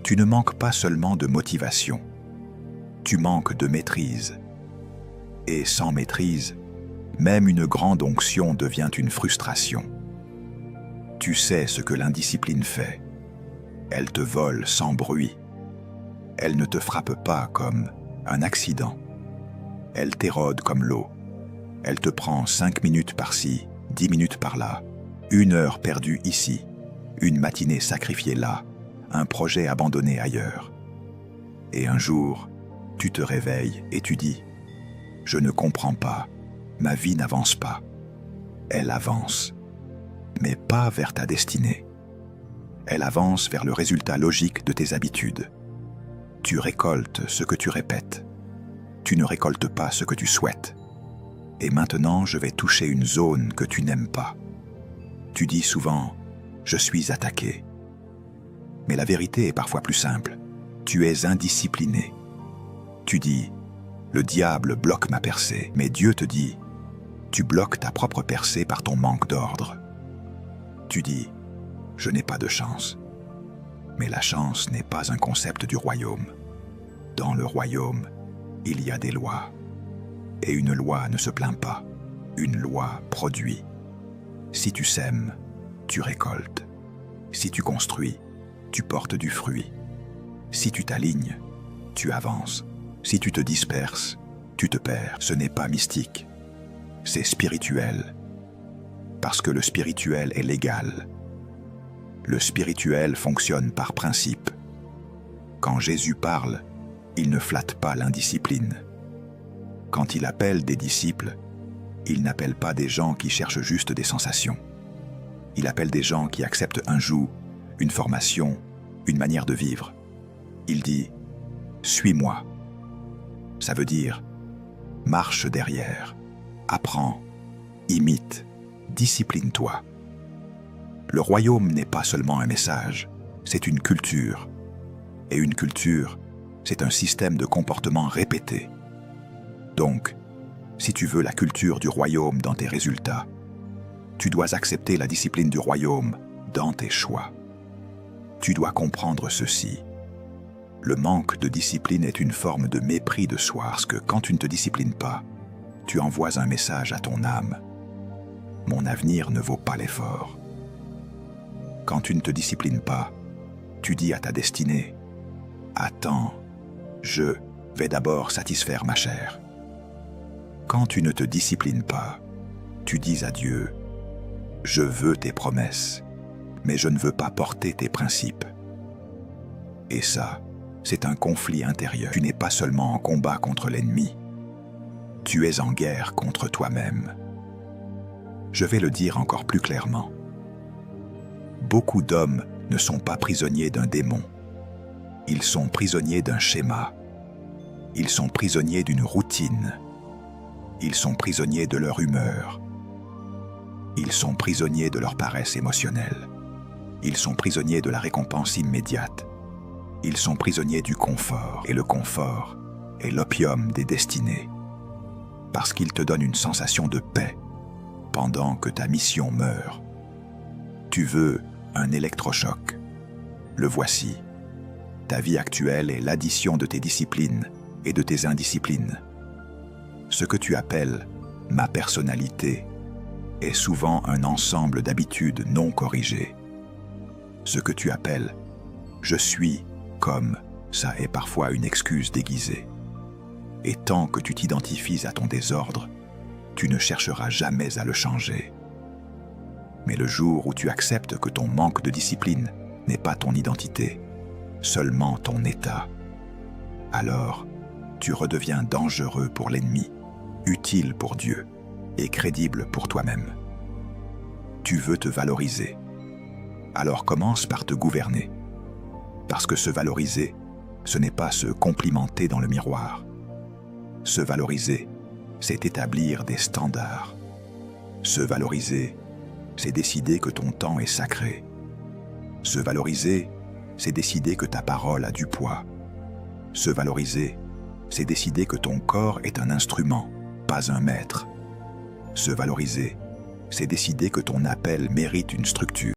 Tu ne manques pas seulement de motivation, tu manques de maîtrise. Et sans maîtrise, même une grande onction devient une frustration. Tu sais ce que l'indiscipline fait. Elle te vole sans bruit. Elle ne te frappe pas comme un accident. Elle t'érode comme l'eau. Elle te prend 5 minutes par-ci, 10 minutes par-là, 1 heure perdue ici, une matinée sacrifiée là, un projet abandonné ailleurs. Et un jour, tu te réveilles et tu dis « Je ne comprends pas, ma vie n'avance pas. » Elle avance, mais pas vers ta destinée. Elle avance vers le résultat logique de tes habitudes. Tu récoltes ce que tu répètes. Tu ne récoltes pas ce que tu souhaites. Et maintenant, je vais toucher une zone que tu n'aimes pas. Tu dis souvent « Je suis attaqué ». Mais la vérité est parfois plus simple. Tu es indiscipliné. Tu dis « Le diable bloque ma percée », mais Dieu te dit « Tu bloques ta propre percée par ton manque d'ordre ». Tu dis « Je n'ai pas de chance ». Mais la chance n'est pas un concept du royaume. Dans le royaume, il y a des lois. Et une loi ne se plaint pas. Une loi produit. Si tu sèmes, tu récoltes. Si tu construis, tu portes du fruit. Si tu t'alignes, tu avances. Si tu te disperses, tu te perds. Ce n'est pas mystique. C'est spirituel. Parce que le spirituel est légal. Le spirituel fonctionne par principe. Quand Jésus parle, il ne flatte pas l'indiscipline. Quand il appelle des disciples, il n'appelle pas des gens qui cherchent juste des sensations. Il appelle des gens qui acceptent un joug, une formation, une manière de vivre. Il dit « Suis-moi ». Ça veut dire « Marche derrière, apprends, imite, discipline-toi ». Le royaume n'est pas seulement un message, c'est une culture. Et une culture, c'est un système de comportement répété. Donc, si tu veux la culture du royaume dans tes résultats, tu dois accepter la discipline du royaume dans tes choix. Tu dois comprendre ceci. Le manque de discipline est une forme de mépris de soi, parce que quand tu ne te disciplines pas, tu envoies un message à ton âme. Mon avenir ne vaut pas l'effort. Quand tu ne te disciplines pas, tu dis à ta destinée « Attends, je vais d'abord satisfaire ma chair ». Quand tu ne te disciplines pas, tu dis à Dieu « Je veux tes promesses, mais je ne veux pas porter tes principes ». Et ça, c'est un conflit intérieur. Tu n'es pas seulement en combat contre l'ennemi, tu es en guerre contre toi-même. Je vais le dire encore plus clairement. Beaucoup d'hommes ne sont pas prisonniers d'un démon. Ils sont prisonniers d'un schéma. Ils sont prisonniers d'une routine. Ils sont prisonniers de leur humeur. Ils sont prisonniers de leur paresse émotionnelle. Ils sont prisonniers de la récompense immédiate. Ils sont prisonniers du confort. Et le confort est l'opium des destinées. Parce qu'il te donne une sensation de paix pendant que ta mission meurt. Tu veux un électrochoc. Le voici. Ta vie actuelle est l'addition de tes disciplines et de tes indisciplines. Ce que tu appelles « ma personnalité » est souvent un ensemble d'habitudes non corrigées. Ce que tu appelles « je suis comme » ça est parfois une excuse déguisée. Et tant que tu t'identifies à ton désordre, tu ne chercheras jamais à le changer. Mais le jour où tu acceptes que ton manque de discipline n'est pas ton identité, seulement ton état, alors tu redeviens dangereux pour l'ennemi, utile pour Dieu et crédible pour toi-même. Tu veux te valoriser. Alors commence par te gouverner. Parce que se valoriser, ce n'est pas se complimenter dans le miroir. Se valoriser, c'est établir des standards. Se valoriser, c'est décider que ton temps est sacré. Se valoriser, c'est décider que ta parole a du poids. Se valoriser, c'est décider que ton corps est un instrument, pas un maître. Se valoriser, c'est décider que ton appel mérite une structure.